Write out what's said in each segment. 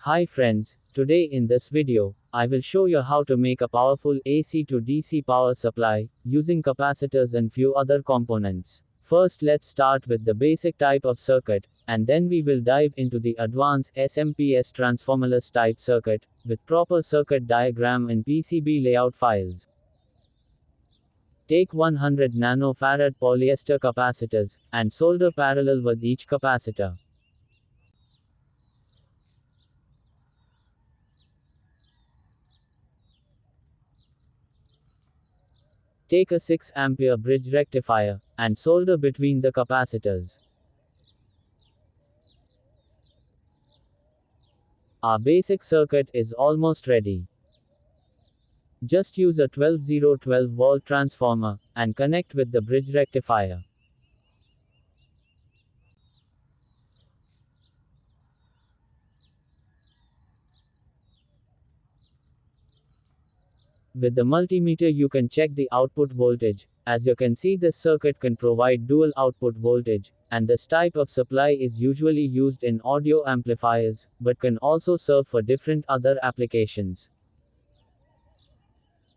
Hi friends, today in this video, I will show you how to make a powerful AC to DC power supply, using capacitors and few other components. First let's start with the basic type of circuit, and then we will dive into the advanced SMPS transformerless type circuit, with proper circuit diagram and PCB layout files. Take 100 nanofarad polyester capacitors, and solder parallel with each capacitor. Take a 6 ampere bridge rectifier, and solder between the capacitors. Our basic circuit is almost ready. Just use a 12 volt transformer, and connect with the bridge rectifier. With the multimeter you can check the output voltage. As you can see, this circuit can provide dual output voltage, and this type of supply is usually used in audio amplifiers, but can also serve for different other applications.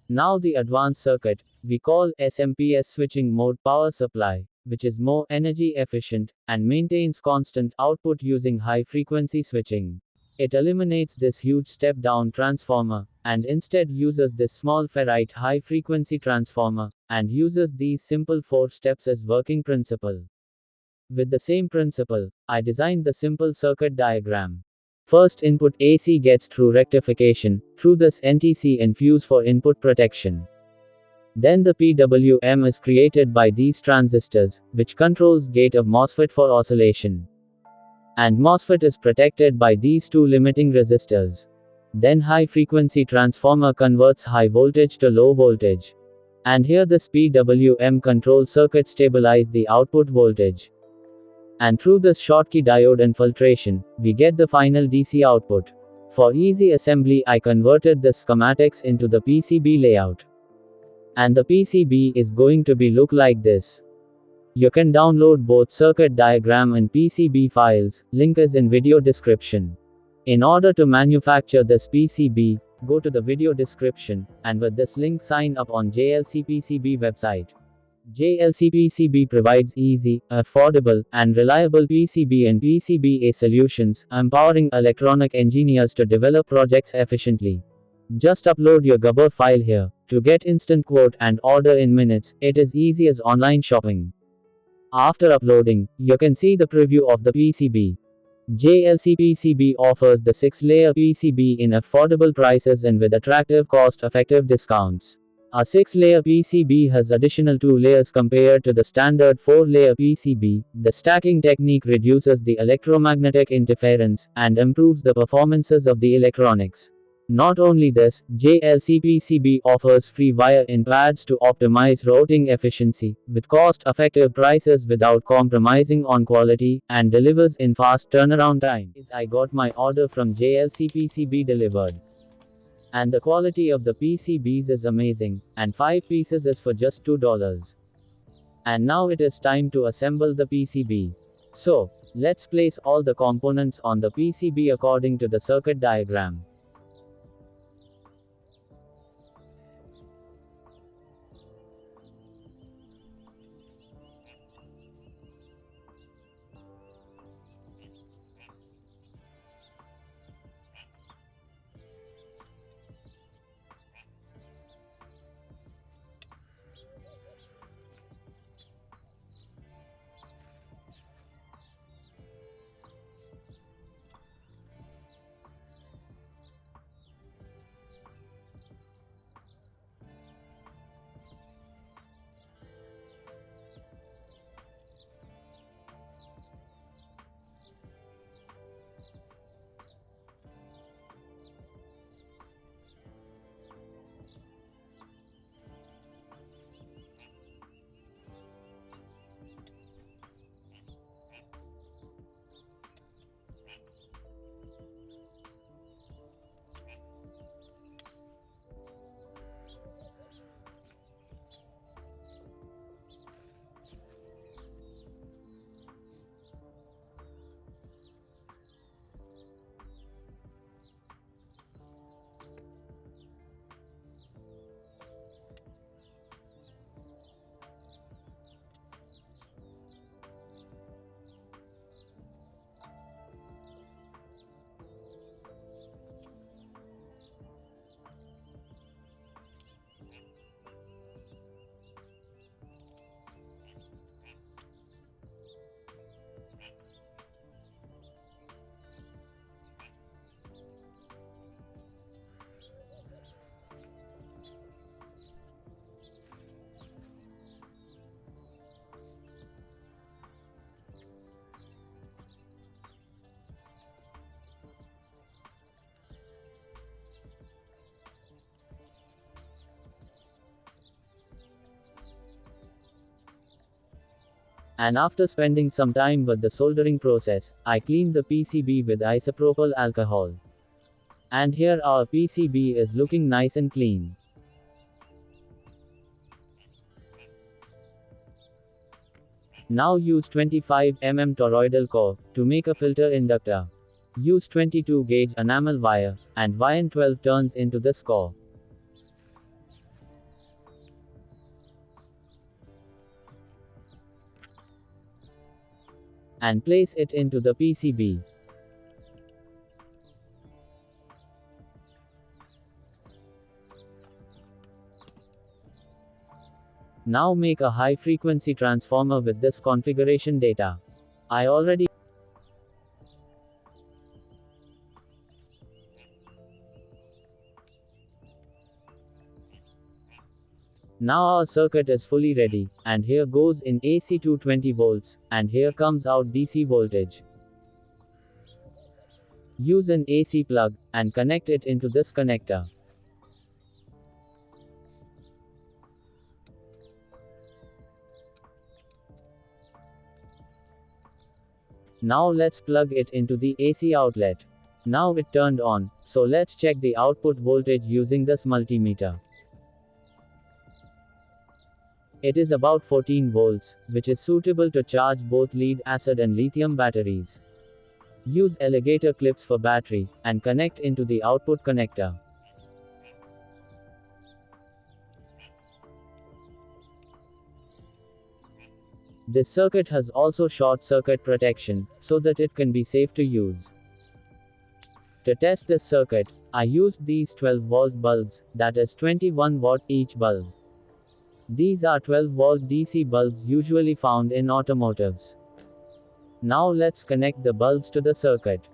Now the advanced circuit, we call SMPS switching mode power supply, which is more energy efficient, and maintains constant output using high frequency switching. It eliminates this huge step down transformer, and instead uses this small ferrite high frequency transformer, and uses these simple 4 steps as working principle. With the same principle, I designed the simple circuit diagram. First input AC gets through rectification, through this NTC and fuse for input protection. Then the PWM is created by these transistors, which controls gate of MOSFET for oscillation. And MOSFET is protected by these 2 limiting resistors. Then high frequency transformer converts high voltage to low voltage. And here this PWM control circuit stabilize the output voltage. And through this Schottky diode infiltration, we get the final DC output. For easy assembly I converted the schematics into the PCB layout. And the PCB is going to be look like this. You can download both circuit diagram and PCB files, link is in video description. In order to manufacture this PCB, go to the video description, and with this link sign up on JLCPCB website. JLCPCB provides easy, affordable, and reliable PCB and PCBA solutions, empowering electronic engineers to develop projects efficiently. Just upload your GBR file here. To get instant quote and order in minutes, it is easy as online shopping. After uploading, you can see the preview of the PCB. JLCPCB offers the 6-layer PCB in affordable prices and with attractive cost-effective discounts. A 6-layer PCB has additional 2 layers compared to the standard 4-layer PCB. The stacking technique reduces the electromagnetic interference and improves the performances of the electronics. Not only this, JLCPCB offers free wire-in pads to optimize routing efficiency, with cost-effective prices without compromising on quality, and delivers in fast turnaround time. I got my order from JLCPCB delivered. And the quality of the PCBs is amazing, and 5 pieces is for just $2. And now it is time to assemble the PCB. So, let's place all the components on the PCB according to the circuit diagram. And after spending some time with the soldering process, I cleaned the PCB with isopropyl alcohol. And here our PCB is looking nice and clean. Now use 25 mm toroidal core to make a filter inductor. Use 22 gauge enamel wire and wind 12 turns into this core. And place it into the PCB. Now make a high frequency transformer with this configuration data. I already Now our circuit is fully ready, and here goes in AC 220 volts, and here comes out DC voltage. Use an AC plug, and connect it into this connector. Now let's plug it into the AC outlet. Now it turned on, so let's check the output voltage using this multimeter. It is about 14 volts, which is suitable to charge both lead acid and lithium batteries. Use alligator clips for battery, and connect into the output connector. This circuit has also short circuit protection, so that it can be safe to use. To test this circuit, I used these 12-volt bulbs, that is 21 watt each bulb. These are 12-volt DC bulbs usually found in automotives. Now let's connect the bulbs to the circuit.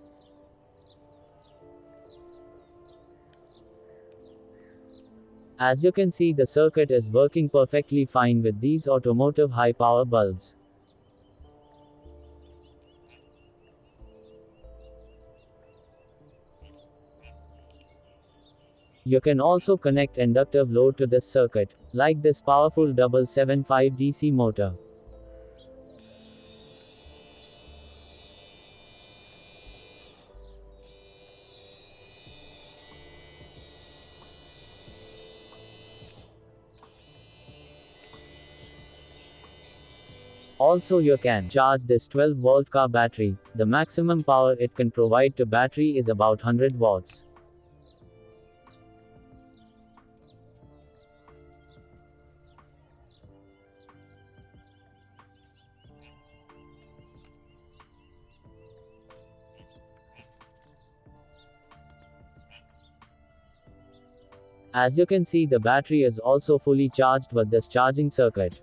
As you can see, the circuit is working perfectly fine with these automotive high-power bulbs. You can also connect inductive load to this circuit, like this powerful 775 DC motor. Also you can charge this 12-volt car battery. The maximum power it can provide to battery is about 100 watts. As you can see, the battery is also fully charged with this charging circuit.